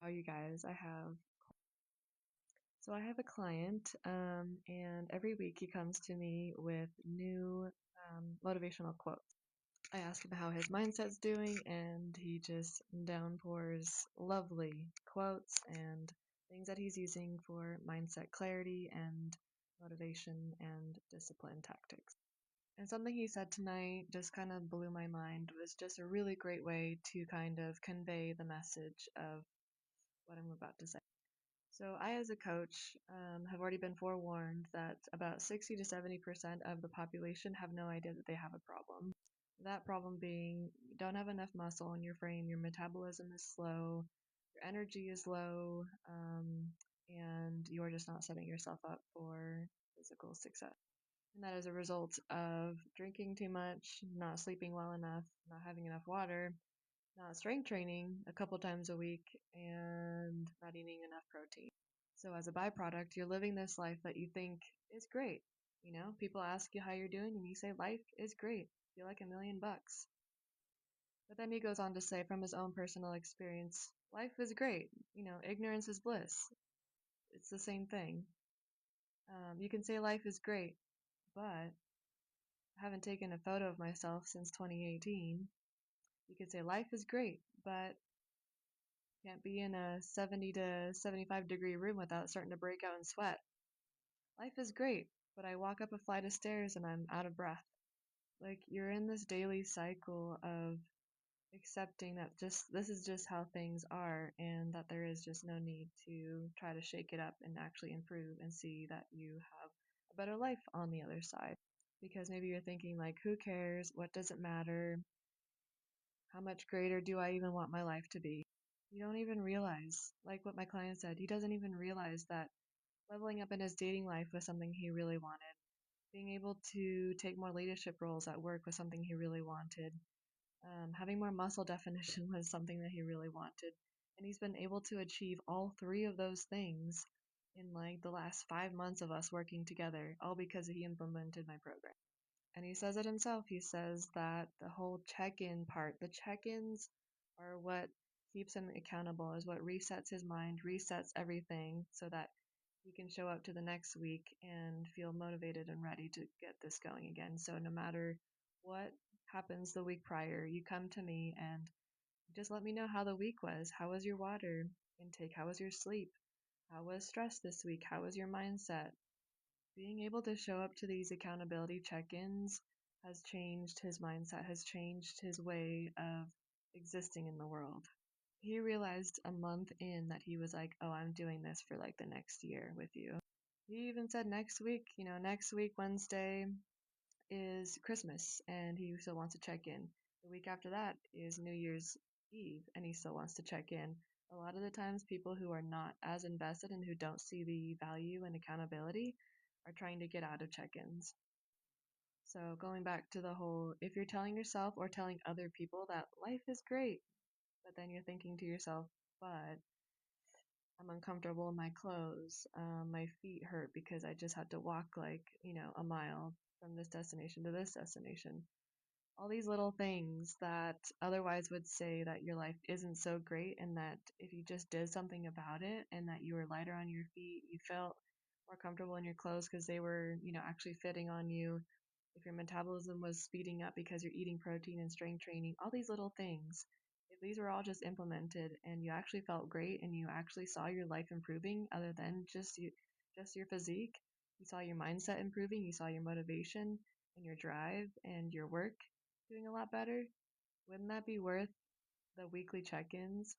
Oh, you guys, I have a client, and every week he comes to me with new motivational quotes. I ask him how his mindset's doing, and he just downpours lovely quotes and things that he's using for mindset clarity and motivation and discipline tactics. And something he said tonight just kind of blew my mind, was just a really great way to kind of convey the message of what I'm about to say. So, I, as a coach, have already been forewarned that about 60 to 70% of the population have no idea that they have a problem. That problem being you don't have enough muscle in your frame, your metabolism is slow, your energy is low, and you're just not setting yourself up for physical success. And that is a result of drinking too much, not sleeping well enough, not having enough water, not strength training a couple times a week, and not eating enough protein. So, as a byproduct, you're living this life that you think is great. People ask you how you're doing, and you say, life is great. Feel like $1,000,000. But then he goes on to say, from his own personal experience, life is great. Ignorance is bliss. It's the same thing. You can say life is great, but I haven't taken a photo of myself since 2018. You could say life is great, but can't be in a 70 to 75-degree room without starting to break out in sweat. Life is great, but I walk up a flight of stairs and I'm out of breath. Like, you're in this daily cycle of accepting that just this is just how things are, and that there is just no need to try to shake it up and actually improve and see that you have a better life on the other side. Because maybe you're thinking, like, who cares? What does it matter? How much greater do I even want my life to be? You don't even realize, like what my client said, he doesn't even realize that leveling up in his dating life was something he really wanted. Being able to take more leadership roles at work was something he really wanted. Having more muscle definition was something that he really wanted. And he's been able to achieve all three of those things in like the last 5 months of us working together, all because he implemented my program. And he says it himself. He says that the whole check-in part, the check-ins are what keeps him accountable, is what resets his mind, resets everything so that he can show up to the next week and feel motivated and ready to get this going again. So no matter what happens the week prior, you come to me and just let me know how the week was. How was your water intake? How was your sleep? How was stress this week? How was your mindset? Being able to show up to these accountability check-ins has changed his mindset, has changed his way of existing in the world. He realized a month in that he was like, oh, I'm doing this for like the next year with you. He even said next week, next week, Wednesday, is Christmas, and he still wants to check in. The week after that is New Year's Eve, and he still wants to check in. A lot of the times, people who are not as invested and who don't see the value and accountability are trying to get out of check ins. So, going back to the whole, if you're telling yourself or telling other people that life is great, but then you're thinking to yourself, but I'm uncomfortable in my clothes, my feet hurt because I just had to walk like, a mile from this destination to this destination. All these little things that otherwise would say that your life isn't so great, and that if you just did something about it and that you were lighter on your feet, you felt more comfortable in your clothes because they were, actually fitting on you. If your metabolism was speeding up because you're eating protein and strength training, all these little things, if these were all just implemented and you actually felt great and you actually saw your life improving other than just your physique, you saw your mindset improving, you saw your motivation and your drive and your work doing a lot better, wouldn't that be worth the weekly check-ins?